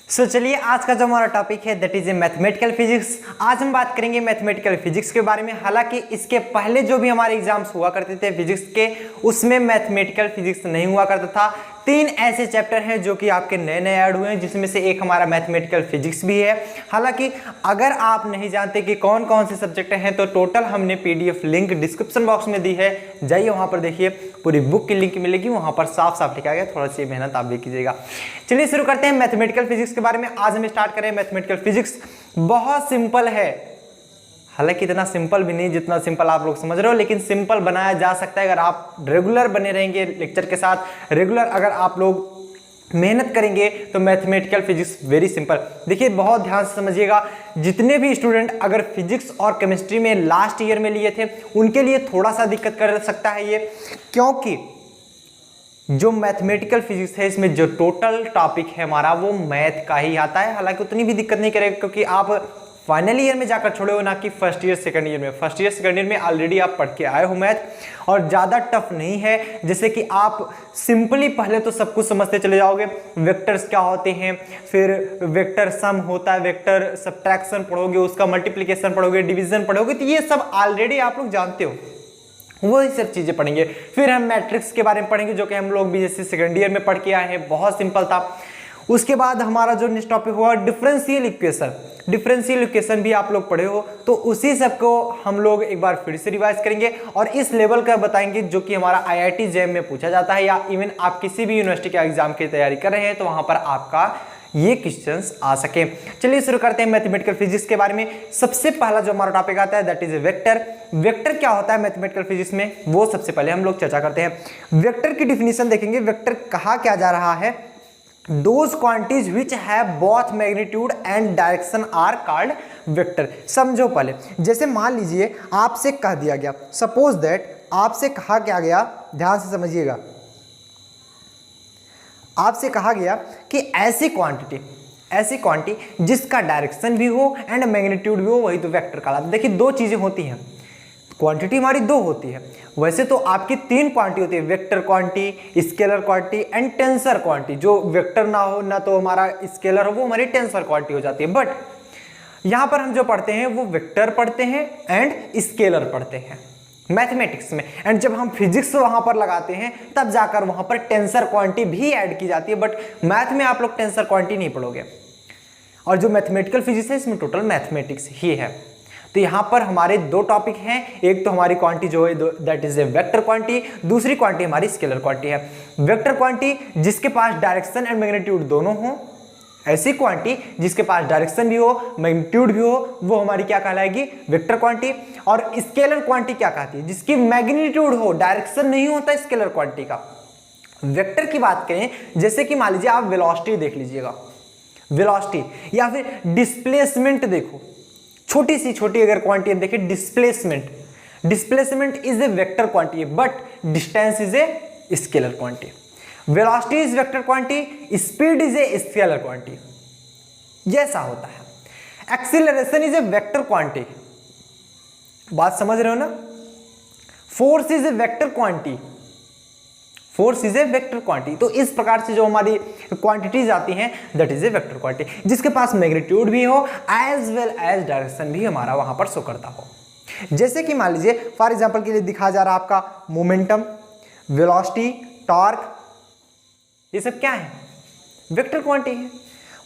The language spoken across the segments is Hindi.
चलिए आज का जो हमारा टॉपिक है that is A mathematical physics. आज हम बात करेंगे मैथमेटिकल फिजिक्स के बारे में। हालांकि इसके पहले जो भी हमारे एग्जाम्स हुआ करते थे फिजिक्स के, उसमें मैथमेटिकल फिजिक्स नहीं हुआ करता था। 3 ऐसे चैप्टर हैं जो कि आपके नए नए ऐड हुए हैं, जिसमें से एक हमारा मैथमेटिकल फिजिक्स भी है। हालांकि अगर आप नहीं जानते कि कौन कौन से सब्जेक्ट हैं तो टोटल हमने पीडीएफ लिंक डिस्क्रिप्शन बॉक्स में दी है, जाइए वहां पर देखिए, पूरी बुक की लिंक मिलेगी, वहां पर साफ साफ लिखा गया। थोड़ा सी मेहनत आप भी कीजिएगा। चलिए शुरू करते हैं मैथमेटिकल फिजिक्स के बारे में। आज हम स्टार्ट करें मैथमेटिकल फिजिक्स। बहुत सिंपल है, हालांकि इतना सिंपल भी नहीं जितना सिंपल आप लोग समझ रहे हो, लेकिन सिंपल बनाया जा सकता है अगर आप रेगुलर बने रहेंगे लेक्चर के साथ। रेगुलर अगर आप लोग मेहनत करेंगे तो मैथमेटिकल फिजिक्स वेरी सिंपल। देखिए बहुत ध्यान से समझिएगा, जितने भी स्टूडेंट अगर फिजिक्स और केमिस्ट्री में लास्ट ईयर में लिए थे उनके लिए थोड़ा सा दिक्कत कर सकता है ये, क्योंकि जो मैथमेटिकल फिजिक्स है इसमें जो टोटल टॉपिक है हमारा वो मैथ का ही आता है। हालांकि उतनी भी दिक्कत नहीं करेगा क्योंकि आप फाइनल ईयर में जाकर छोड़े हो, ना कि फर्स्ट ईयर सेकंड ईयर में। फर्स्ट ईयर सेकंड ईयर में ऑलरेडी आप पढ़ के आए हो मैथ, और ज़्यादा टफ नहीं है। जैसे कि आप सिंपली पहले तो सब कुछ समझते चले जाओगे, वेक्टर्स क्या होते हैं, फिर वेक्टर सम होता है, वेक्टर सब्ट्रैक्शन पढ़ोगे, उसका मल्टीप्लिकेशन पढ़ोगे, डिवीजन पढ़ोगे, तो ये सब ऑलरेडी आप लोग जानते हो, वही सब चीजें पढ़ेंगे। फिर हम मैट्रिक्स के बारे में पढ़ेंगे जो कि हम लोग भी जैसे सेकंड ईयर में पढ़ के आए हैं, बहुत सिंपल था। उसके बाद हमारा जो नेक्स्ट टॉपिक हुआ डिफरेंशियल इक्वेशन। डिफरेंशियल इक्वेशन भी आप लोग पढ़े हो, तो उसी सब को हम लोग एक बार फिर से रिवाइज करेंगे और इस लेवल का बताएंगे जो कि हमारा आईआईटी जेईई में पूछा जाता है, या इवन आप किसी भी यूनिवर्सिटी के एग्जाम की तैयारी कर रहे हैं तो वहां पर आपका ये क्वेश्चंस आ सके। चलिए शुरू करते हैं मैथमेटिकल फिजिक्स के बारे में। सबसे पहला जो हमारा टॉपिक आता है दैट इज वेक्टर। वेक्टर क्या होता है मैथमेटिकल फिजिक्स में, वो सबसे पहले हम लोग चर्चा करते हैं। वेक्टर की डिफिनीशन देखेंगे। वेक्टर कहा क्या जा रहा है, those quantities which have both magnitude and direction are called vector. समझो पहले, जैसे मान लीजिए आपसे कह दिया गया, सपोज दैट आपसे कहा क्या गया, ध्यान से समझिएगा, आपसे कहा गया कि ऐसी क्वांटिटी जिसका डायरेक्शन भी हो एंड मैग्नीट्यूड भी हो, वही तो वेक्टर कहलाता है। देखिए दो चीजें होती हैं, क्वांटिटी हमारी दो होती है। वैसे तो आपकी 3 क्वांटिटी होती है, vector quantity, scalar quantity and tensor quantity. जो वेक्टर ना हो ना तो हमारा स्केलर हो, वो हमारी टेंसर क्वांटिटी हो जाती है। बट यहां पर हम जो पढ़ते हैं वो वेक्टर पढ़ते हैं एंड स्केलर पढ़ते हैं मैथमेटिक्स में। एंड जब हम फिजिक्स वहां पर लगाते हैं तब जाकर वहां पर टेंसर क्वांटिटी भी ऐड की जाती है। बट मैथ में आप लोग टेंसर क्वांटिटी नहीं पढ़ोगे, और जो मैथमेटिकल फिजिक्स है इसमें टोटल मैथमेटिक्स ही है। तो यहां पर हमारे 2 टॉपिक हैं, एक तो हमारी क्वांटिटी जो है that is a vector quantity, दूसरी क्वांटिटी हमारी स्केलर क्वांटिटी है। वेक्टर क्वांटिटी जिसके पास डायरेक्शन एंड मैग्नीट्यूड दोनों हो, ऐसी क्वांटिटी जिसके पास डायरेक्शन भी हो मैग्नीट्यूड भी हो, वो हमारी क्या कहलाएगी, वेक्टर क्वांटिटी। और स्केलर क्वांटिटी क्या कहती है, जिसकी मैग्नीट्यूड हो डायरेक्शन नहीं होता स्केलर क्वांटिटी का। वेक्टर की बात करें, जैसे कि मान लीजिए आप वेलोसिटी देख लीजिएगा, वेलोसिटी या फिर डिस्प्लेसमेंट देखो, छोटी अगर क्वांटिटी देखें, displacement is a vector quantity but distance is a scalar quantity. Velocity is vector quantity, speed is a scalar quantity, जैसा होता है। Acceleration is a vector quantity, बात समझ रहे हो ना। Force is a vector quantity, force is a vector quantity. तो इस प्रकार से जो हमारी क्वांटिटीज आती हैं that is a vector quantity, जिसके पास मैग्नीट्यूड भी हो एज वेल एज डायरेक्शन भी हमारा वहां पर शो करता हो। जैसे कि मान लीजिए फॉर एग्जांपल के लिए दिखा जा रहा है आपका मोमेंटम, वेलोसिटी, टॉर्क, ये सब क्या है, वेक्टर क्वांटिटी है।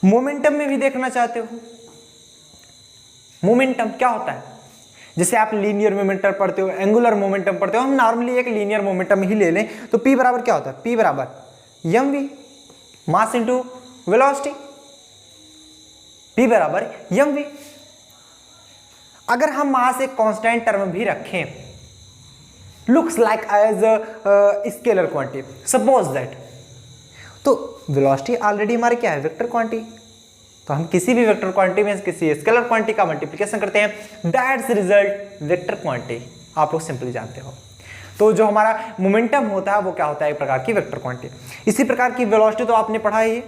मोमेंटम में भी देखना चाहते हो, मोमेंटम क्या होता है, जैसे आप लीनियर मोमेंटम पढ़ते हो, एंगुलर मोमेंटम पढ़ते हो, हम नॉर्मली एक लीनियर मोमेंटम ही ले लें तो P बराबर क्या होता है, P बराबर mv, mass into velocity, P बराबर mv। अगर हम मास एक कांस्टेंट टर्म भी रखें, looks like as scalar quantity, suppose that, तो वेलोसिटी ऑलरेडी हमारे क्या है, वेक्टर क्वांटिटी। तो हम किसी भी वेक्टर क्वांटिटी में किसी स्केलर क्वांटिटी का मल्टीप्लिकेशन करते हैं, दैट्स रिजल्ट वेक्टर क्वांटिटी, आप लोग सिंपली जानते हो। तो जो हमारा मोमेंटम होता है वो क्या होता है, एक प्रकार की वेक्टर क्वांटिटी। इसी प्रकार की वेलोसिटी तो आपने पढ़ा ही है,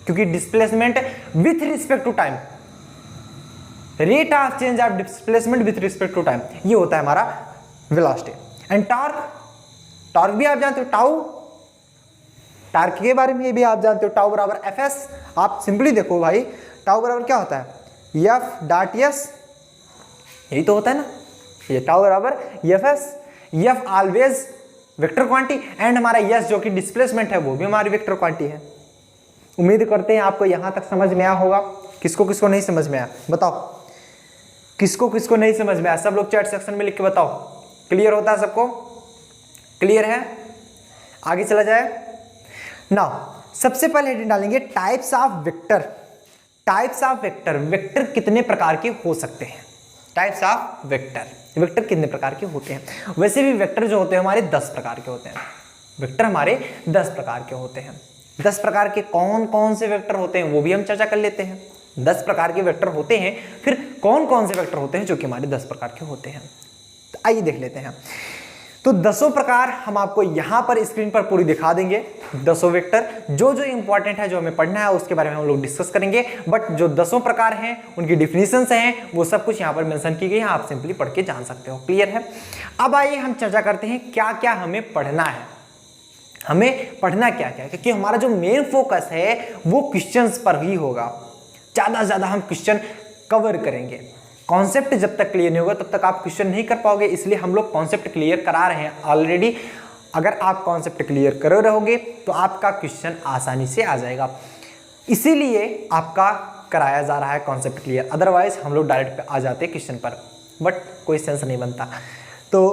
क्योंकि displacement with respect to time, rate of change of displacement with respect to time, ये होता है हमारा वेलोसिटी। एंड टॉर्क, टॉर्क भी आप जानते हो, टाउ टार्क के बारे में भी आप जानते हो, टाउ बराबर एफ एस। आप सिंपली देखो भाई, टाउ बराबर क्या होता है, एफ डॉट एस, यही तो होता है ना, ये टाउ बराबर F S. F always vector quantity and हमारा एस जो कि डिस्प्लेसमेंट है वो भी हमारी वेक्टर क्वांटिटी है। उम्मीद करते हैं आपको यहां तक समझ में आया होगा। किसको किसको नहीं समझ में आया बताओ, किसको किसको नहीं समझ में आया, सब लोग चैट सेक्शन में लिख के बताओ। क्लियर होता है सबको, क्लियर है, आगे चला जाए। नाउ सबसे पहले हेडिंग डालेंगे types of vector. Types of vector, vector कितने प्रकार के हो सकते हैं, टाइप्स ऑफ वेक्टर, वेक्टर कितने प्रकार के होते हैं। वैसे भी वेक्टर जो होते हैं हमारे 10 प्रकार के होते हैं, वेक्टर हमारे 10 प्रकार के होते हैं। 10 प्रकार के कौन कौन से वेक्टर होते हैं वो भी हम चर्चा कर लेते हैं। 10 प्रकार के वेक्टर होते हैं, फिर कौन कौन से वेक्टर होते हैं जो कि हमारे 10 प्रकार के होते हैं, तो आइए देख लेते हैं। तो 10 प्रकार हम आपको यहां पर स्क्रीन पर पूरी दिखा देंगे। 10 वेक्टर जो जो इंपॉर्टेंट है, जो हमें पढ़ना है उसके बारे में हम लोग डिस्कस करेंगे। बट जो 10 प्रकार हैं उनकी डिफिनीशंस हैं वो सब कुछ यहां पर मेंशन की गई है, आप सिंपली पढ़ के जान सकते हो। क्लियर है। अब आइए हम चर्चा करते हैं क्या क्या हमें पढ़ना है, हमें पढ़ना क्या क्या, क्योंकि हमारा जो मेन फोकस है वो क्वेश्चंस पर ही होगा। ज्यादा से ज्यादा हम क्वेश्चन कवर करेंगे। कॉन्सेप्ट जब तक क्लियर नहीं होगा तब तक आप क्वेश्चन नहीं कर पाओगे, इसलिए हम लोग कॉन्सेप्ट क्लियर करा रहे हैं ऑलरेडी। अगर आप कॉन्सेप्ट क्लियर कर रहोगे तो आपका क्वेश्चन आसानी से आ जाएगा, इसीलिए आपका कराया जा रहा है कॉन्सेप्ट क्लियर। अदरवाइज हम लोग डायरेक्ट आ जाते क्वेश्चन पर, बट कोई सेंस नहीं बनता। तो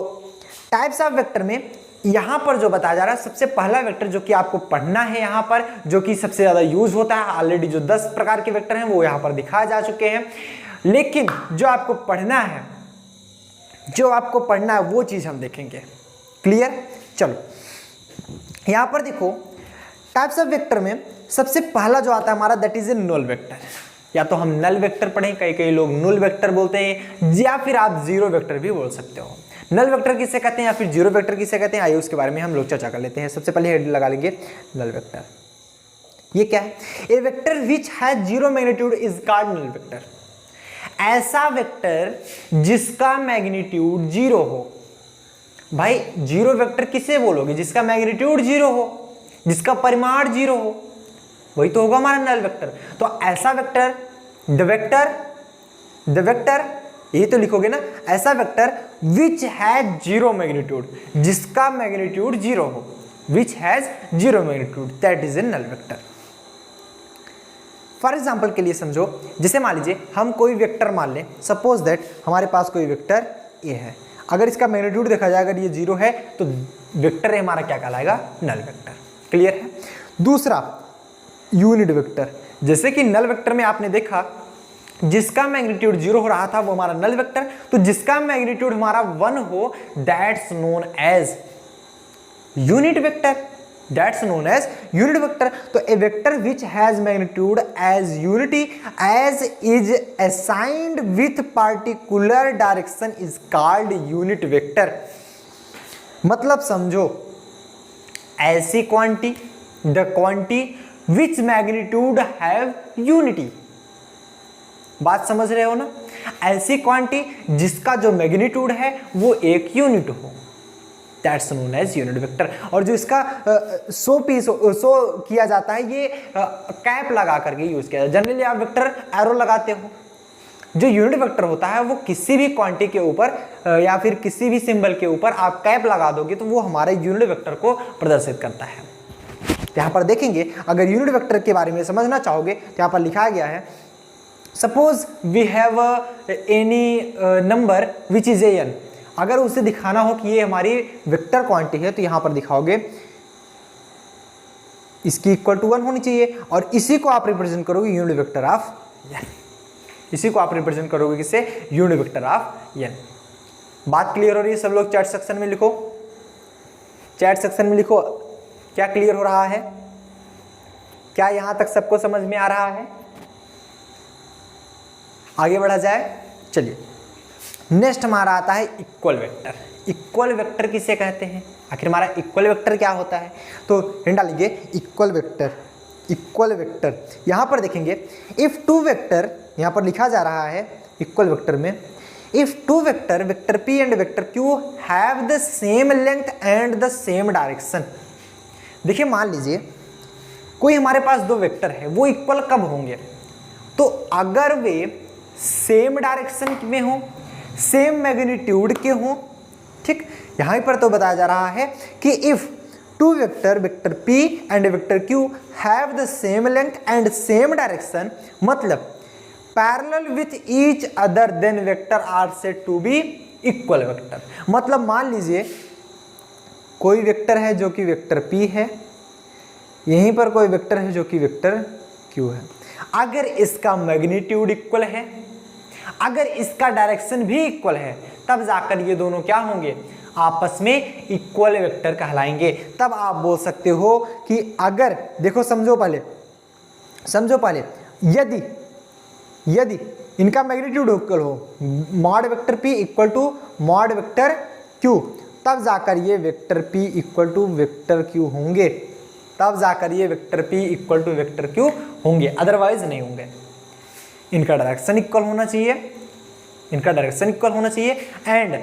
टाइप्स ऑफ वेक्टर में यहां पर जो बताया जा रहा है, सबसे पहला वेक्टर जो कि आपको पढ़ना है यहां पर, जो कि सबसे ज्यादा यूज होता है, ऑलरेडी जो 10 प्रकार के वेक्टर हैं वो यहां पर दिखाए जा चुके हैं। लेकिन जो आपको पढ़ना है, जो आपको पढ़ना है वो चीज हम देखेंगे। क्लियर। चलो यहां पर देखो टाइप्स ऑफ वेक्टर में सबसे पहला जो आता है हमारा that is a null vector, या तो हम नल वेक्टर पढ़ें, कई कई लोग null वेक्टर बोलते हैं, या फिर आप जीरो वेक्टर भी बोल सकते हो। नल वेक्टर किसे कहते हैं या फिर जीरो वेक्टर किसे कहते हैं, आइए उसके बारे में हम लोग चर्चा कर लेते हैं। सबसे पहले हेड लगा लेंगे नल वेक्टर। ये क्या है, a vector which has zero magnitude is called null vector. ऐसा वेक्टर जिसका मैग्नीट्यूड जीरो हो। भाई जीरो वेक्टर किसे बोलोगे, जिसका मैग्नीट्यूड जीरो हो, जिसका परिमाण जीरो हो, वही तो होगा हमारा नल वेक्टर। तो ऐसा वेक्टर, द वेक्टर ये तो लिखोगे ना, ऐसा vector which has zero magnitude, जिसका मैग्नीट्यूड जीरो हो, which has zero magnitude, that is a null vector. For example के लिए समझो, जैसे मान लीजिए हम कोई वेक्टर मान लें, सपोज दैट हमारे पास कोई वेक्टर ए है, अगर इसका मैग्नीट्यूड देखा जाए, अगर ये जीरो है तो वेक्टर ए हमारा क्या कहलाएगा, नल वेक्टर। क्लियर है। दूसरा यूनिट वेक्टर, जैसे कि नल वेक्टर में आपने देखा जिसका मैग्नीट्यूड जीरो हो रहा था वो हमारा नल वेक्टर, तो जिसका मैग्नीट्यूड हमारा 1 हो that's known as unit vector, that's known as unit vector. तो a vector which has magnitude as unity as is assigned with particular direction is called unit vector. मतलब समझो, ऐसी quantity, the quantity which magnitude have unity. बात समझ रहे हो ना, ऐसी क्वांटिटी जिसका जो मैग्नीट्यूड है वो एक यूनिट हो, that's known as unit vector. और जो इसका शो किया जाता है, ये कैप लगा करके यूज किया जाता है। जनरली आप वेक्टर एरो लगाते हो, जो यूनिट वेक्टर होता है वो किसी भी क्वांटिटी के ऊपर या फिर किसी भी सिंबल के ऊपर आप कैप लगा दोगे तो वो हमारे यूनिट वेक्टर को प्रदर्शित करता है। यहाँ पर देखेंगे, अगर यूनिट वेक्टर के बारे में समझना चाहोगे तो यहाँ पर लिखा गया है, suppose we have any number which is n. अगर उसे दिखाना हो कि ये हमारी वेक्टर क्वांटिटी है तो यहां पर दिखाओगे इसकी इक्वल टू 1 होनी चाहिए, और इसी को आप रिप्रेजेंट करोगे यूनिट वेक्टर ऑफ एन। इसी को आप रिप्रेजेंट करोगे किससे, यूनिट वेक्टर ऑफ एन। बात क्लियर हो रही है? सब लोग चैट सेक्शन में लिखो, चैट सेक्शन में लिखो क्या क्लियर हो रहा है, क्या यहां तक सबको समझ में आ रहा है? आगे बढ़ा जाए। चलिए नेक्स्ट हमारा आता है इक्वल वेक्टर। इक्वल वेक्टर किसे कहते हैं, आखिर हमारा इक्वल वेक्टर क्या होता है? तो हिंट डालेंगे इक्वल वेक्टर। इक्वल वेक्टर यहां पर देखेंगे, इफ टू वेक्टर, यहां पर लिखा जा रहा है इक्वल वेक्टर में, if two vector, vector P and vector Q have the same length and the same direction. देखिए मान लीजिए कोई हमारे पास दो वेक्टर है, वो इक्वल कब होंगे? तो अगर वे सेम डायरेक्शन में हो, सेम मैग्नीट्यूड के हो, ठीक। यहां पर तो बताया जा रहा है कि if two vector, vector P and vector Q have the same length and same direction, मतलब parallel with each other, then vector are said to be equal vector. मतलब मान लीजिए कोई वेक्टर है जो कि वेक्टर P है, यहीं पर कोई वेक्टर है जो कि वेक्टर Q है। अगर इसका मैग्नीट्यूड इक्वल है, अगर इसका डायरेक्शन भी इक्वल है, तब जाकर ये दोनों क्या होंगे? आपस में इक्वल वेक्टर कहलाएंगे। तब आप बोल सकते हो कि अगर, देखो समझो पहले, यदि इनका मैग्नीट्यूड इक्वल हो, mod vector P equal to mod vector Q, तब जाकर ये vector P equal to vector Q होंगे, तब जाकर ये vector P equal to vector Q होंगे, अदरवाइज नहीं होंगे। इनका डायरेक्शन इक्वल होना चाहिए, एंड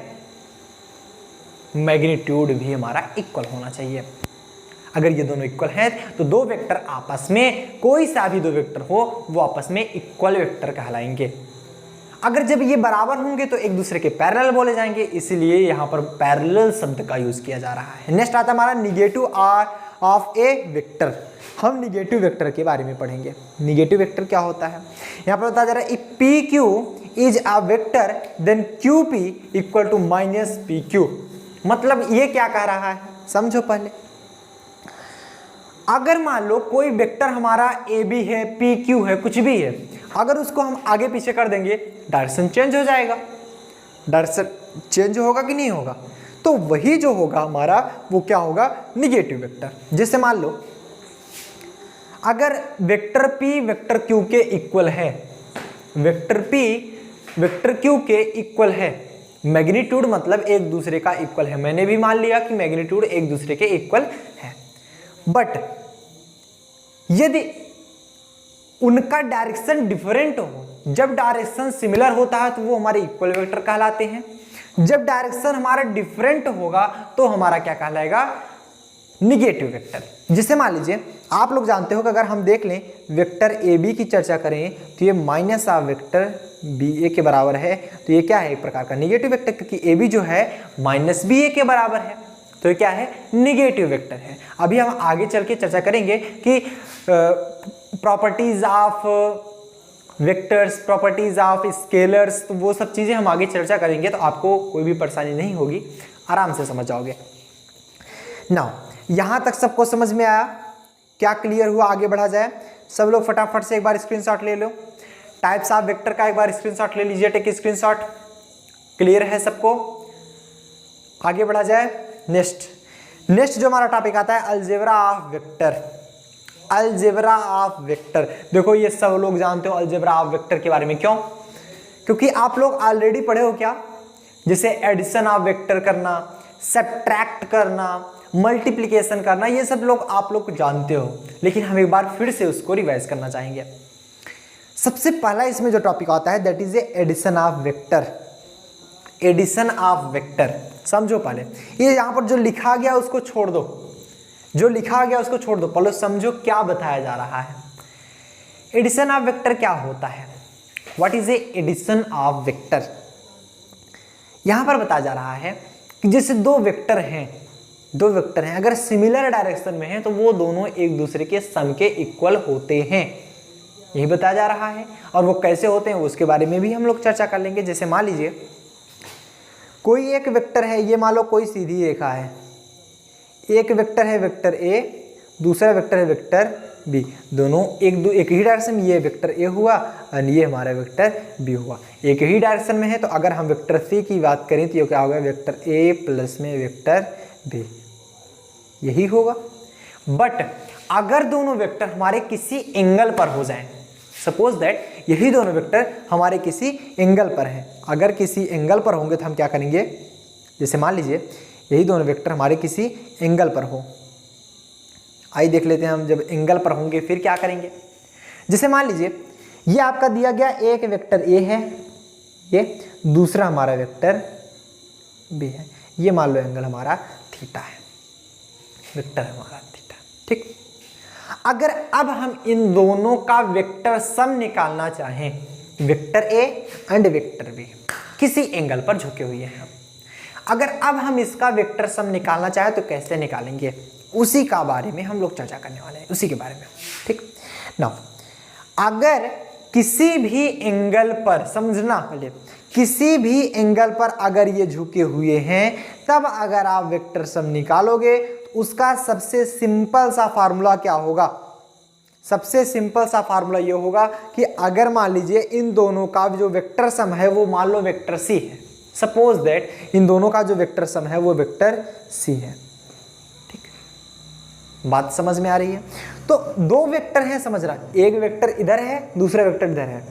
मैग्नीट्यूड भी हमारा इक्वल होना चाहिए। अगर ये दोनों इक्वल हैं तो दो वेक्टर आपस में, कोई सा भी दो वेक्टर हो, वो आपस में इक्वल वेक्टर कहलाएंगे। अगर जब ये बराबर होंगे तो एक दूसरे के पैरेलल बोले जाएंगे, इसलिए यहां पर पैरेलल शब्द का यूज किया जा रहा है। नेक्स्ट आता है हमारा negative are of a vector. हम निगेटिव वेक्टर के बारे में पढ़ेंगे। निगेटिव वेक्टर क्या होता है? यहाँ पर बताया जा रहा है if P Q is a vector then Q P equal to minus P Q. मतलब ये क्या कह रहा है, समझो पहले। अगर मान लो कोई वेक्टर हमारा ए बी है, पी क्यू है, कुछ भी है, अगर उसको हम आगे पीछे कर देंगे, डायरेक्शन चेंज हो जाएगा। डायरेक्शन चेंज होगा कि नहीं होगा? तो वही जो होगा हमारा, वो क्या होगा? Negative vector. जैसे मान लो अगर वेक्टर P वेक्टर Q के इक्वल है, वेक्टर P वेक्टर Q के इक्वल है, मैग्नीट्यूड मतलब एक दूसरे का इक्वल है। मैंने भी मान लिया कि मैग्नीट्यूड एक दूसरे के इक्वल है, बट यदि उनका डायरेक्शन डिफरेंट हो, जब डायरेक्शन सिमिलर होता है तो वो हमारे इक्वल वेक्टर कहलाते हैं। जब डायरेक्शन हमारा डिफरेंट होगा तो हमारा क्या कहलाएगा? Negative vector. जिसे मान लीजिए आप लोग जानते हो कि अगर हम देख लें वेक्टर ए बी की चर्चा करें तो ये माइनस ऑफ वेक्टर बी ए के बराबर है, तो ये क्या है? एक प्रकार का निगेटिव वेक्टर, क्योंकि ए बी जो है माइनस बी ए के बराबर है, तो ये क्या है? निगेटिव वेक्टर है। अभी हम आगे चल के चर्चा करेंगे कि properties of vectors, properties of scalars, तो वो सब चीजें हम आगे चर्चा करेंगे, तो आपको कोई भी परेशानी नहीं होगी, आराम से समझ जाओगे। नाउ यहां तक सबको समझ में आया? क्या क्लियर हुआ? आगे बढ़ा जाए। सब लोग फटाफट से एक बार स्क्रीनशॉट ले लो। टाइप्स ऑफ वेक्टर का एक बार स्क्रीनशॉट ले लीजिए, टेक स्क्रीनशॉट। क्लियर है सबको? आगे बढ़ा जाए। नेक्स्ट जो हमारा टॉपिक आता है algebra of vector. Algebra of vector, देखो ये सब लोग जानते हो अलजेब्रा ऑफ वेक्टर के बारे में। क्यों? क्योंकि आप लोग ऑलरेडी पढ़े हो क्या, जैसे एडिशन ऑफ वेक्टर करना, सब्ट्रैक्ट करना, मल्टीप्लिकेशन करना, ये सब लोग आप लोग जानते हो, लेकिन हम एक बार फिर से उसको रिवाइज करना चाहेंगे। सबसे पहला इसमें जो टॉपिक आता है that is addition of vector. Addition of vector समझो पहले। ये यहाँ पर जो लिखा गया उसको छोड़ दो, जो लिखा गया उसको छोड़ दो, पहले समझो क्या बताया जा रहा है। एडिशन ऑफ वेक्टर क्या होता है? What is addition of vector? यहां पर बताया जा रहा है कि जैसे दो वेक्टर हैं, अगर सिमिलर डायरेक्शन में हैं तो वो दोनों एक दूसरे के सम के इक्वल होते हैं, यही बताया जा रहा है। और वो कैसे होते हैं उसके बारे में भी हम लोग चर्चा कर लेंगे। जैसे मान लीजिए कोई एक वेक्टर है, ये मान लो कोई सीधी रेखा है, एक वेक्टर है वेक्टर ए, दूसरा वेक्टर है वेक्टर बी, दोनों एक ही डायरेक्शन में, ये वेक्टर ए हुआ और ये हमारा वेक्टर बी हुआ, एक ही डायरेक्शन में है। तो अगर हम वेक्टर सी की बात करें तो ये क्या होगा? वेक्टर ए प्लस में वेक्टर बी, यही होगा। बट अगर दोनों वेक्टर हमारे किसी एंगल पर हो जाएं, सपोज दैट यही दोनों वेक्टर हमारे किसी एंगल पर हैं, अगर किसी एंगल पर होंगे तो हम क्या करेंगे? जैसे मान लीजिए यही दोनों वेक्टर हमारे किसी एंगल पर हो, आइए देख लेते हैं हम जब एंगल पर होंगे फिर क्या करेंगे। जैसे मान लीजिए ये आपका दिया गया एक वेक्टर ए है, ये दूसरा हमारा वेक्टर बी है, ये मान लो एंगल हमारा थीटा है, वेक्टर हमारा थीटा, ठीक। अगर अब हम इन दोनों का वेक्टर सम निकालना चाहें, vector A and vector B किसी एंगल पर झुके हुए हैं, अगर अब हम इसका वेक्टर सम निकालना चाहें तो कैसे निकालेंगे, उसी का बारे में हम लोग चर्चा करने वाले हैं, उसी के बारे में। ठीक नाउ, अगर किसी भी एंगल पर, समझना पहले, किसी भी एंगल पर अगर ये झुके हुए हैं, तब अगर आप वेक्टर सम निकालोगे तो उसका सबसे सिंपल सा फार्मूला क्या होगा, सबसे सिंपल सा फार्मूला ये होगा कि अगर मान लीजिए इन दोनों का जो वेक्टर सम है वो मान लो वेक्टर सी है, सपोज दैट इन दोनों का जो वेक्टर सम है वो वेक्टर सी है। ठीक, बात समझ में आ रही है? तो दो वेक्टर हैं, समझ रहा, एक वेक्टर इधर है, दूसरा वेक्टर इधर है,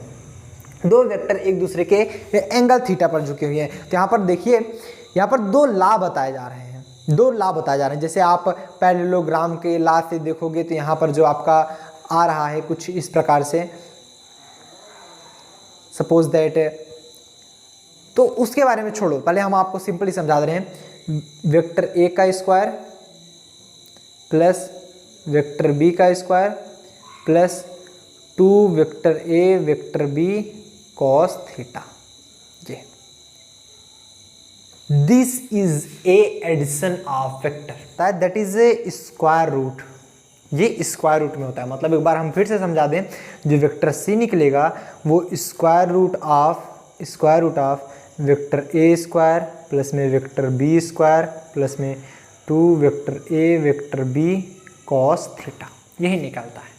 दो वेक्टर एक दूसरे के एंगल थीटा पर झुके हुए हैं। तो यहाँ पर देखिए, यहाँ पर दो लॉ बताए जा रहे हैं, दो लॉ बताए जा रहे हैं। जैसे आप पैरेललोग्राम के लॉ से देखोगे तो यहाँ पर जो आपका आ रहा है कुछ इस प्रकार से, सपोज दैट, तो उसके बारे में छोड़ो, पहले हम आपको सिंपली समझा दे रहे हैं। वेक्टर ए का स्क्वायर प्लस वेक्टर बी का square plus 2 vector A vector B cos theta, ये this is a addition of vector, that is a square root, ये स्क्वायर रूट में होता है। मतलब एक बार हम फिर से समझा दें, जो वेक्टर सी निकलेगा वो square root of vector A square plus में वेक्टर बी स्क्वायर प्लस में 2 vector A vector B cos theta, यही निकलता है।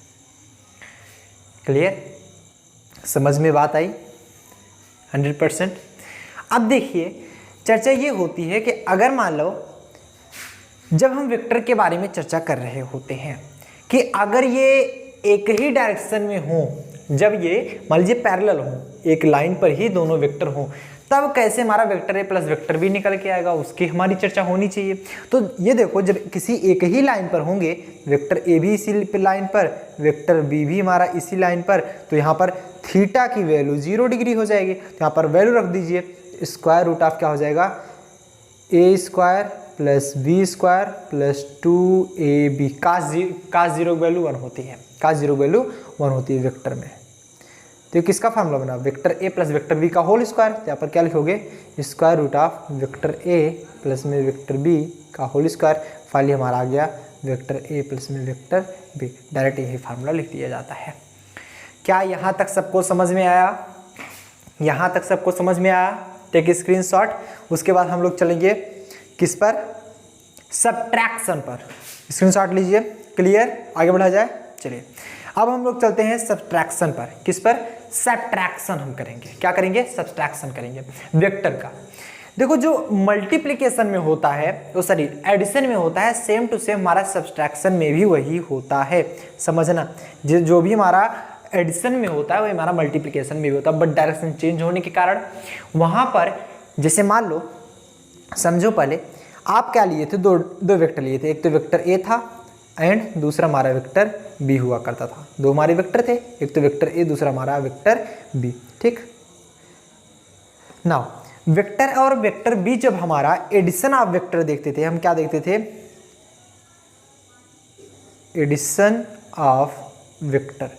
क्लियर, समझ में बात आई 100%। अब देखिए, चर्चा ये होती है कि अगर मान लो जब हम वेक्टर के बारे में चर्चा कर रहे होते हैं कि अगर ये एक ही डायरेक्शन में हो, जब ये मान लीजिए पैरेलल हो, एक लाइन पर ही दोनों वेक्टर हो, तब कैसे हमारा vector A plus vector B निकल के आएगा, उसकी हमारी चर्चा होनी चाहिए। तो ये देखो, जब किसी एक ही लाइन पर होंगे, वेक्टर ए भी इसी लाइन पर, वेक्टर बी भी हमारा इसी लाइन पर, तो यहाँ पर थीटा की वैल्यू 0 डिग्री हो जाएगी। तो यहाँ पर वैल्यू रख दीजिए, स्क्वायर रूट ऑफ क्या हो जाएगा, A square plus B square plus 2ab, cos zero value 1 होती है, कास जीरो वैल्यू 1 होती है वेक्टर में। तो किसका फार्मूला बना, vector A plus vector B का होल स्क्वायर। तो यहाँ पर क्या लिखोगे, square root of vector A plus में वेक्टर बी का होल स्क्वायर। फाइनली हमारा आ गया वेक्टर ए प्लस में वेक्टर बी, डायरेक्ट यही फार्मूला लिख दिया जाता है। क्या यहाँ तक सबको समझ में आया? यहाँ तक सबको समझ में आया? Take screenshot. उसके बाद हम लोग चलेंगे किस पर, सब्ट्रैक्शन पर। स्क्रीनशॉट लीजिए। क्लियर, आगे बढ़ा जाए। चलिए अब हम लोग चलते हैं सब्ट्रैक्शन पर। किस पर, सब्ट्रैक्शन हम करेंगे। क्या करेंगे, सब्ट्रैक्शन करेंगे वेक्टर का। देखो, जो मल्टीप्लिकेशन में होता है, वो सॉरी एडिशन में होता है, सेम टू सेम हमारा सब्ट्रैक्शन में भी वही होता है, समझना। जो भी हमारा एडिशन में होता है वही हमारा मल्टीप्लिकेशन में भी होता है, बट डायरेक्शन चेंज होने के कारण वहाँ पर, जैसे मान लो, समझो पहले आप क्या लिए थे, दो वेक्टर लिए थे, एक तो वेक्टर ए था एंड दूसरा हमारा वेक्टर बी हुआ करता था। दो हमारे वेक्टर थे, एक तो वेक्टर ए, दूसरा हमारा वेक्टर बी। ठीक, नाउ वेक्टर और वेक्टर बी जब हमारा एडिशन ऑफ वेक्टर देखते थे, हम क्या देखते थे, addition of vector.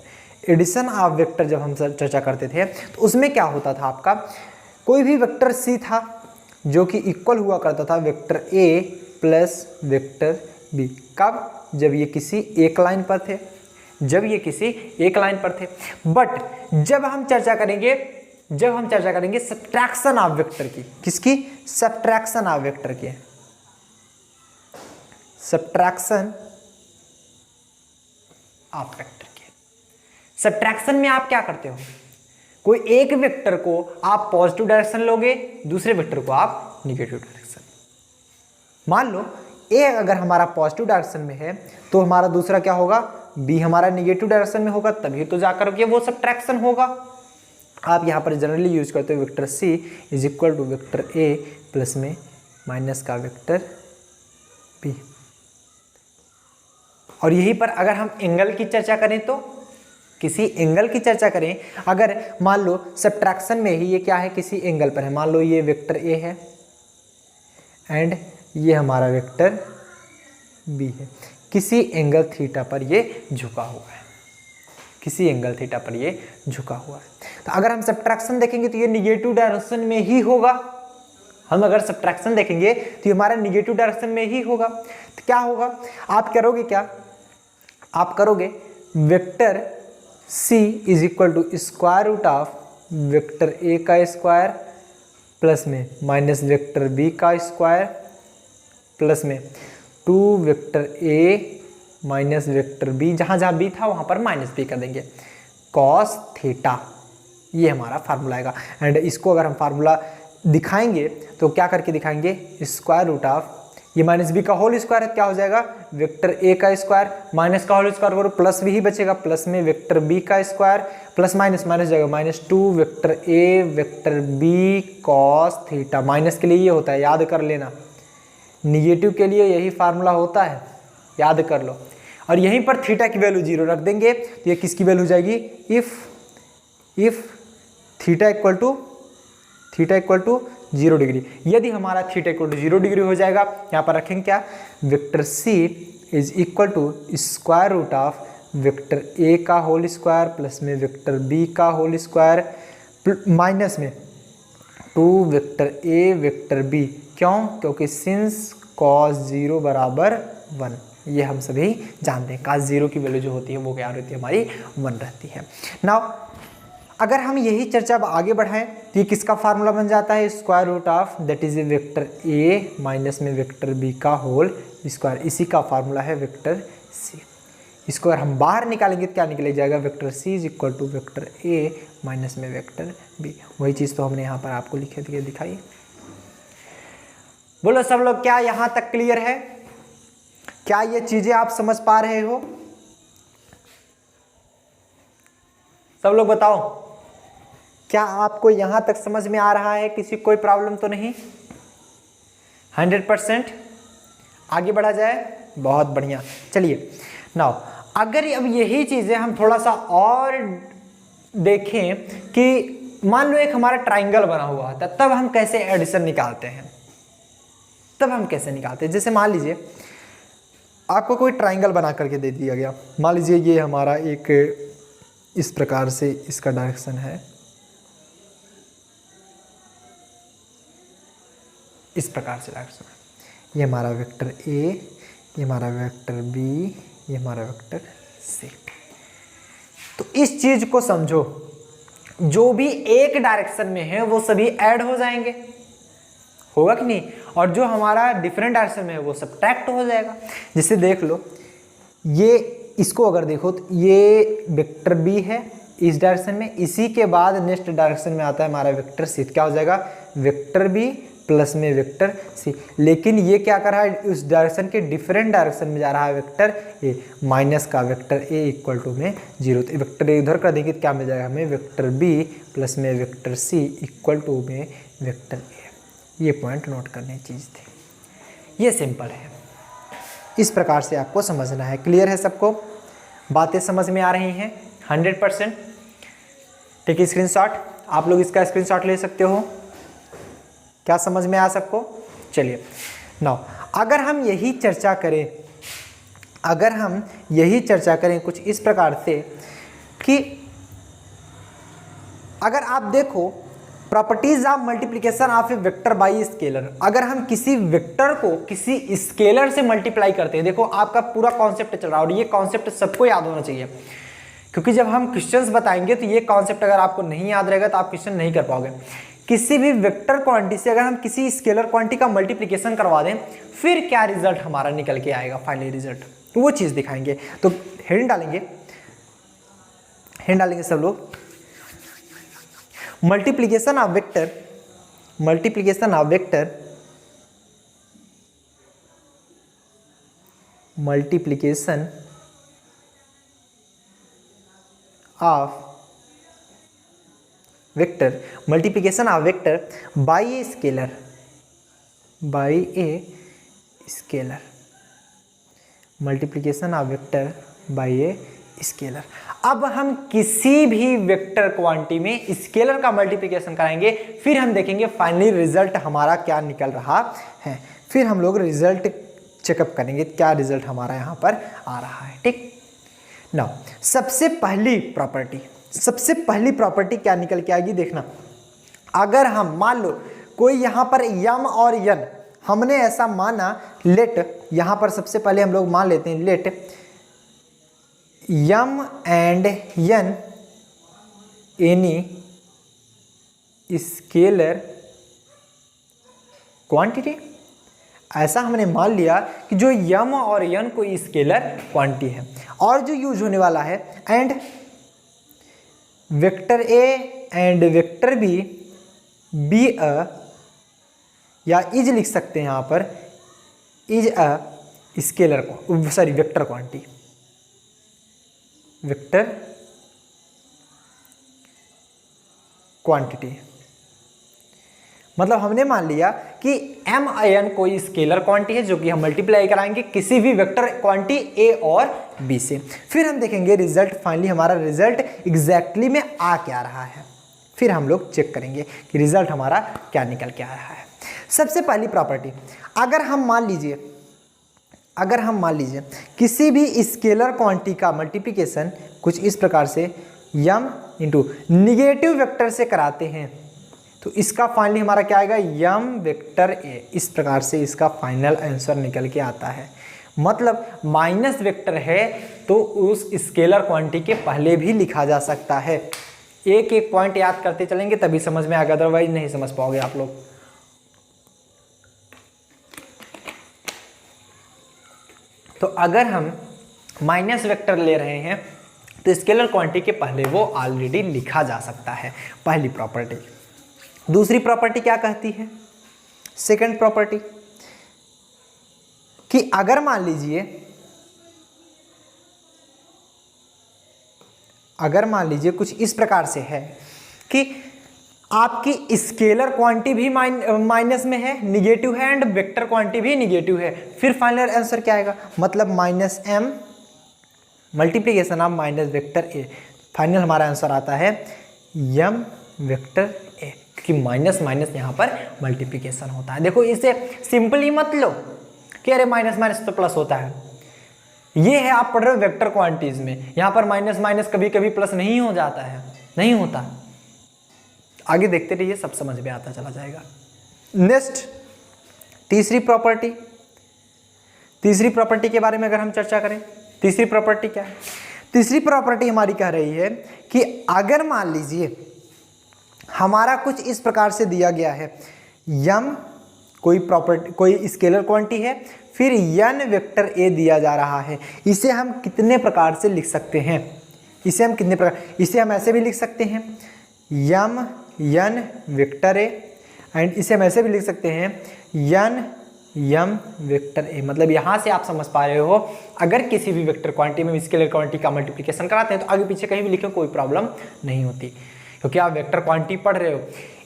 Addition of vector जब हम चर्चा करते थे तो उसमें क्या होता था, आपका कोई भी वेक्टर सी था जो कि इक्वल हुआ करता था vector A plus vector B. कब, जब ये किसी एक लाइन पर थे, जब ये किसी एक लाइन पर थे। बट जब हम चर्चा करेंगे सब्ट्रैक्शन ऑफ वेक्टर की, किसकी, सब्ट्रैक्शन ऑफ वेक्टर की, सब्ट्रैक्शन ऑफ वेक्टर की। सब्ट्रैक्शन में आप क्या करते हो, कोई एक वेक्टर को आप पॉजिटिव डायरेक्शन लोगे, दूसरे वेक्टर को आप निगेटिव डायरेक्शन। मान लो ए अगर हमारा पॉजिटिव डायरेक्शन में है तो हमारा दूसरा क्या होगा, बी हमारा निगेटिव डायरेक्शन में होगा, तभी तो जाकर के वो सब्ट्रैक्शन होगा। आप यहाँ पर जनरली यूज करते हो vector C is equal to vector A plus में माइनस का वेक्टर बी। और यहीं पर अगर हम एंगल की चर्चा करें तो, किसी एंगल की चर्चा करें, अगर मान लो सब्ट्रैक्शन में ही ये क्या है, किसी एंगल पर है, मान लो ये वेक्टर ए है एंड ये हमारा वेक्टर बी है, किसी एंगल थीटा पर ये झुका हुआ है, किसी एंगल थीटा पर ये झुका हुआ है। तो अगर हम सब्ट्रैक्शन देखेंगे तो ये निगेटिव डायरेक्शन में ही होगा। हम अगर सब्ट्रैक्शन देखेंगे तो ये हमारा निगेटिव डायरेक्शन में ही होगा। तो क्या होगा, आप करोगे क्या, आप करोगे vector c is equal to square root of vector a का स्क्वायर प्लस में माइनस वेक्टर b का स्क्वायर प्लस में 2 vector a minus vector b, जहाँ जहाँ b था वहाँ पर माइनस b कर देंगे, कॉस थीटा। ये हमारा फार्मूला आएगा। एंड इसको अगर हम फार्मूला दिखाएंगे तो क्या करके दिखाएंगे, स्क्वायर रूट ऑफ ये माइनस बी का होल स्क्वायर है, क्या हो जाएगा वेक्टर ए का स्क्वायर माइनस का होल स्क्वायर करो प्लस भी ही बचेगा, प्लस में वेक्टर बी का स्क्वायर प्लस माइनस माइनस जाएगा minus 2 vector A vector B cos theta. Minus के लिए ये होता है, याद कर लेना, निगेटिव के लिए यही फार्मूला होता है, याद कर लो। और यहीं पर थीटा की वैल्यू 0 रख देंगे तो ये किसकी वैल्यू हो जाएगी, if theta equal to 0 degree. यदि हमारा थीटा इक्वल टू 0 डिग्री हो जाएगा, यहाँ पर रखेंगे क्या, vector c is equal to square root of vector a का होल स्क्वायर प्लस में वेक्टर b का होल स्क्वायर माइनस में 2 वेक्टर a वेक्टर b। क्यों, क्योंकि सिंस cos 0 बराबर 1, ये हम सभी जानते हैं, cos 0 की वैल्यू जो होती है वो क्या रहती है, हमारी 1 रहती है। नाउ अगर हम यही चर्चा अब आगे बढ़ाएं तो ये किसका फार्मूला बन जाता है, square root of that is a vector a minus में वेक्टर b का होल स्क्वायर, इसी का फार्मूला है वेक्टर c। इसको अगर हम बाहर निकालेंगे तो क्या निकल जाएगा, vector c is equal to vector a minus में वेक्टर b। वही चीज़ तो हमने यहाँ पर आपको लिखे दिखाई। बोलो सब लोग, क्या यहाँ तक क्लियर है, क्या ये चीज़ें आप समझ पा रहे हो, सब लोग बताओ, क्या आपको यहां तक समझ में आ रहा है, किसी कोई प्रॉब्लम तो नहीं, 100%। आगे बढ़ा जाए, बहुत बढ़िया। चलिए नाउ अगर अब यही चीजें हम थोड़ा सा और देखें कि मान लो एक हमारा ट्राइंगल बना हुआ था, तब हम कैसे एडिशन निकालते हैं, तब हम कैसे निकालते हैं। जैसे मान लीजिए आपको कोई ट्राइंगल बना करके दे दिया गया, मान लीजिए ये हमारा एक इस प्रकार से इसका डायरेक्शन है, इस प्रकार से डायरेक्शन है, ये हमारा वेक्टर a, ये हमारा वेक्टर b, ये हमारा वेक्टर c। तो इस चीज को समझो, जो भी एक डायरेक्शन में है वो सभी ऐड हो जाएंगे, होगा कि नहीं, और जो हमारा डिफरेंट डायरेक्शन में है वो सब्ट्रैक्ट हो जाएगा। जैसे देख लो, ये इसको अगर देखो तो ये वेक्टर b है इस डायरेक्शन में, इसी के बाद नेक्स्ट डायरेक्शन में आता है हमारा वेक्टर c, क्या हो जाएगा वेक्टर b प्लस में वेक्टर c। लेकिन ये क्या कर रहा है, उस डायरेक्शन के डिफरेंट डायरेक्शन में जा रहा है वेक्टर a, माइनस का वेक्टर a इक्वल टू में 0। तो वेक्टर a उधर कर देंगे तो क्या मिल जाएगा हमें, वेक्टर b प्लस में वेक्टर c इक्वल टू में वेक्टर a। ये पॉइंट नोट करने चीज़ थी, ये सिंपल है, इस प्रकार से आपको समझना है। क्लियर है सबको, बातें समझ में आ रही हैं 100%। ठीक है, स्क्रीनशॉट, आप लोग इसका स्क्रीनशॉट ले सकते हो, क्या समझ में आ सबको। चलिए नाउ अगर हम यही चर्चा करें कुछ इस प्रकार से कि अगर आप देखो properties of multiplication of a vector by scalar, अगर हम किसी वेक्टर को किसी स्केलर से मल्टीप्लाई करते हैं, देखो आपका पूरा कॉन्सेप्ट चल रहा है और ये कॉन्सेप्ट सबको याद होना चाहिए, क्योंकि जब हम क्वेश्चंस बताएंगे तो ये कॉन्सेप्ट अगर आपको नहीं याद रहेगा तो आप क्वेश्चन नहीं कर पाओगे। किसी भी वेक्टर क्वांटिटी से अगर हम किसी स्केलर क्वांटिटी का मल्टीप्लिकेशन करवा दें, फिर क्या रिजल्ट हमारा निकल के आएगा, फाइनली रिजल्ट, तो वो चीज़ दिखाएंगे। तो हेडिंग डालेंगे सब लोग, multiplication of vector by a scalar, multiplication of vector by a scalar. अब हम किसी भी वेक्टर क्वांटिटी में स्केलर का मल्टीप्लिकेशन कराएंगे, फिर हम देखेंगे फाइनली रिजल्ट हमारा क्या निकल रहा है, फिर हम लोग रिजल्ट चेकअप करेंगे क्या रिजल्ट हमारा यहाँ पर आ रहा है। ठीक, नाउ सबसे पहली प्रॉपर्टी क्या निकल के आएगी देखना। अगर हम मान लो कोई यहाँ पर यम और यन, हमने ऐसा माना, लेट यहाँ पर सबसे पहले हम लोग मान लेते हैं let m and n any scalar quantity. ऐसा हमने मान लिया कि जो यम और यन कोई स्केलर क्वांटिटी है, और जो यूज होने वाला है and vector A and vector be a, या इज लिख सकते हैं यहाँ पर is a scalar vector quantity, vector quantity. मतलब हमने मान लिया कि एम आई एन कोई स्केलर क्वांटिटी है जो कि हम मल्टीप्लाई कराएंगे किसी भी वेक्टर क्वांटिटी ए और बी से। फिर हम देखेंगे रिजल्ट, फाइनली हमारा रिजल्ट एग्जैक्टली में आ क्या रहा है। फिर हम लोग चेक करेंगे कि रिजल्ट हमारा क्या निकल के आ रहा है। सबसे पहली प्रॉपर्टी, अगर हम मान लीजिए किसी भी स्केलर क्वांटिटी का मल्टीप्लिकेशन कुछ इस प्रकार से यम इंटू निगेटिव वेक्टर से कराते हैं, तो इसका फाइनली हमारा क्या आएगा, यम वेक्टर ए। इस प्रकार से इसका फाइनल आंसर निकल के आता है। मतलब माइनस वेक्टर है तो उस स्केलर क्वांटिटी के पहले भी लिखा जा सकता है। एक एक पॉइंट याद करते चलेंगे तभी समझ में आएगा, अदरवाइज नहीं समझ पाओगे आप लोग। तो अगर हम माइनस वेक्टर ले रहे हैं तो स्केलर क्वांटिटी के पहले वो ऑलरेडी लिखा जा सकता है, पहली प्रॉपर्टी। दूसरी प्रॉपर्टी क्या कहती है, सेकंड प्रॉपर्टी, कि अगर मान लीजिए कुछ इस प्रकार से है कि आपकी स्केलर क्वांटिटी भी माइनस में है, निगेटिव है, एंड वेक्टर क्वांटिटी भी निगेटिव है, फिर फाइनल आंसर क्या आएगा, मतलब minus M multiplication of minus vector A. Final हमारा आंसर आता है यम वेक्टर ए, क्योंकि माइनस माइनस यहाँ पर मल्टीप्लीकेशन होता है। देखो इसे सिंपली मत लो कि अरे माइनस माइनस तो प्लस होता है, ये है आप पढ़ रहे हो वेक्टर क्वांटिटीज में, यहाँ पर माइनस माइनस कभी कभी प्लस नहीं हो जाता है, नहीं होता। आगे देखते रहिए, सब समझ में आता चला जाएगा। नेक्स्ट तीसरी प्रॉपर्टी के बारे में अगर हम चर्चा करें, तीसरी प्रॉपर्टी क्या है, तीसरी प्रॉपर्टी हमारी कह रही है कि अगर मान लीजिए हमारा कुछ इस प्रकार से दिया गया है, यम कोई स्केलर क्वांटिटी है, फिर यन वेक्टर ए दिया जा रहा है, इसे हम कितने प्रकार से लिख सकते हैं, इसे हम ऐसे भी लिख सकते हैं यम यन वेक्टर ए, एंड इसे हम ऐसे भी लिख सकते हैं यन यम वेक्टर ए। मतलब यहाँ से आप समझ पा रहे हो, अगर किसी भी वेक्टर क्वांटिटी में स्केलर क्वांटिटी का मल्टीप्लिकेशन कराते हैं तो आगे पीछे कहीं भी लिखे कोई प्रॉब्लम नहीं होती, क्योंकि आप वेक्टर क्वांटिटी पढ़ रहे हो।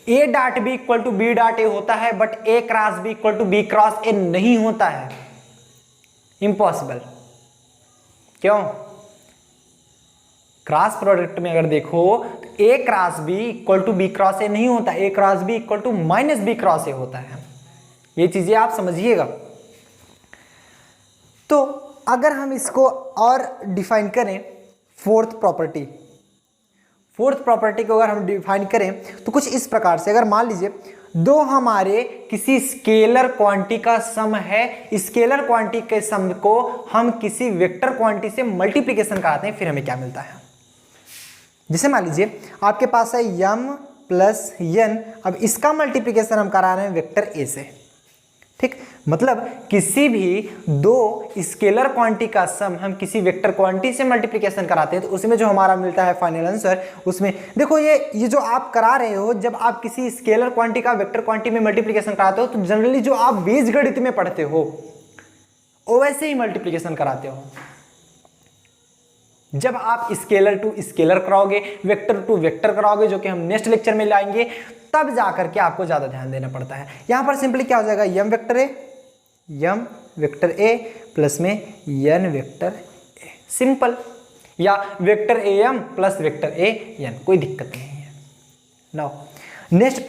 A dot B equal to B dot A होता है, but A cross B equal to B cross A नहीं होता है, इम्पॉसिबल। क्यों? क्रॉस प्रोडक्ट में अगर देखो तो A cross B equal to B cross A नहीं होता, A cross B equal to minus B cross A होता है। ये चीजें आप समझिएगा। तो अगर हम इसको और डिफाइन करें, फोर्थ प्रॉपर्टी को अगर हम डिफाइन करें तो कुछ इस प्रकार से, अगर मान लीजिए दो हमारे किसी स्केलर क्वांटिटी का सम है, स्केलर क्वांटिटी के सम को हम किसी वेक्टर क्वांटिटी से मल्टीप्लिकेशन कराते हैं, फिर हमें क्या मिलता है। जैसे मान लीजिए आपके पास है यम प्लस यन, अब इसका मल्टीप्लिकेशन हम करा रहे हैं वेक्टर ए से, ठीक। मतलब किसी भी दो स्केलर क्वांटिटी का सम हम किसी वेक्टर क्वांटिटी से मल्टीप्लिकेशन कराते हैं तो उसमें जो हमारा मिलता है फाइनल आंसर, उसमें देखो ये जो आप करा रहे हो, जब आप किसी स्केलर क्वांटिटी का वेक्टर क्वांटिटी में मल्टीप्लिकेशन कराते हो तो जनरली जो आप बीजगणित में पढ़ते हो वो वैसे ही मल्टीप्लिकेशन कराते हो। जब आप स्केलर टू स्केलर कराओगे, वेक्टर टू वेक्टर कराओगे, जो कि हम नेक्स्ट लेक्चर में लाएंगे, तब जाकर के आपको ज्यादा ध्यान देना पड़ता है। यहां पर सिंपली क्या हो जाएगा, यम वेक्टर ए प्लस में यन वेक्टर ए, सिंपल, या vector A M plus vector A N, कोई दिक्कत नहीं है। नाउ नेक्स्ट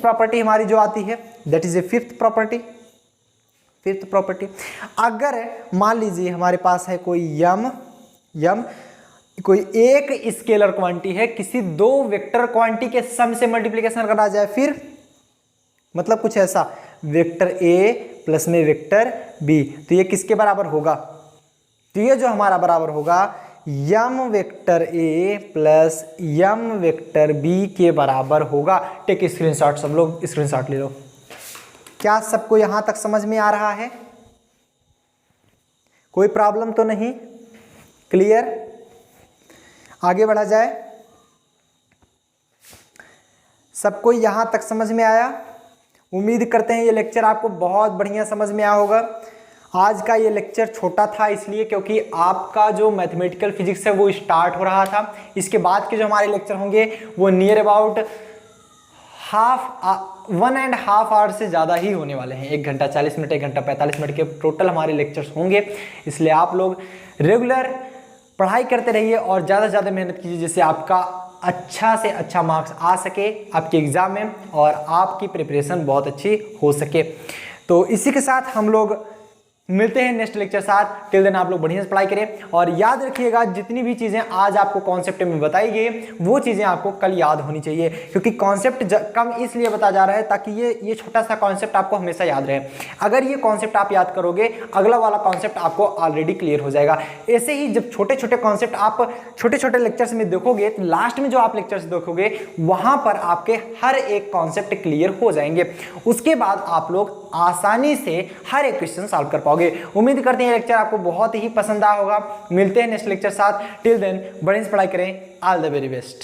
प्रॉपर्टी हमारी जो आती है that is A fifth property. फिर तो प्रॉपर्टी, अगर मान लीजिए हमारे पास है कोई यम कोई एक स्केलर क्वांटिटी है, किसी दो वेक्टर क्वांटिटी के सम से मल्टीप्लिकेशन करा जाए, फिर मतलब कुछ ऐसा, वेक्टर ए प्लस में वेक्टर बी, तो ये किसके बराबर होगा? तो ये जो हमारा बराबर होगा M vector A plus M vector B के बराबर होगा। टेक स्क्रीनशॉट, सब लोग स्क्रीनशॉट ले लो। क्या सबको यहां तक समझ में आ रहा है? कोई प्रॉब्लम तो नहीं? क्लियर? आगे बढ़ा जाए। सबको यहां तक समझ में आया? उम्मीद करते हैं ये लेक्चर आपको बहुत बढ़िया समझ में आया होगा। आज का ये लेक्चर छोटा था इसलिए क्योंकि आपका जो मैथमेटिकल फिजिक्स है वो स्टार्ट हो रहा था। इसके बाद के जो हमारे लेक्चर होंगे वो नियर अबाउट 1.5 आवर से ज़्यादा ही होने वाले हैं। 1 घंटा 40 मिनट, 1 घंटा 45 मिनट के टोटल हमारे लेक्चर्स होंगे। इसलिए आप लोग रेगुलर पढ़ाई करते रहिए और ज़्यादा से ज़्यादा मेहनत कीजिए, जिससे आपका अच्छा से अच्छा मार्क्स आ सके आपके एग्ज़ाम में और आपकी प्रिपरेशन बहुत अच्छी हो सके। तो इसी के साथ हम लोग मिलते हैं नेक्स्ट लेक्चर साथ। टिल देन आप लोग बढ़िया से पढ़ाई करें और याद रखिएगा जितनी भी चीज़ें आज आपको कॉन्सेप्ट में बताई गई वो चीज़ें आपको कल याद होनी चाहिए, क्योंकि कॉन्सेप्ट कम इसलिए बताया जा रहा है ताकि ये छोटा सा कॉन्सेप्ट आपको हमेशा याद रहे। अगर ये कॉन्सेप्ट आप याद करोगे अगला वाला कॉन्सेप्ट आपको ऑलरेडी क्लियर हो जाएगा। ऐसे ही जब छोटे छोटे कॉन्सेप्ट आप छोटे छोटे लेक्चर्स में देखोगे तो लास्ट में जो आप लेक्चर्स देखोगे वहाँ पर आपके हर एक कॉन्सेप्ट क्लियर हो जाएंगे। उसके बाद आप लोग आसानी से हर एक क्वेश्चन सॉल्व कर पाओगे। उम्मीद करते हैं ये लेक्चर आपको बहुत ही पसंद आया होगा। मिलते हैं नेक्स्ट लेक्चर साथ। टिल देन बढ़िया से पढ़ाई करें। All the very best.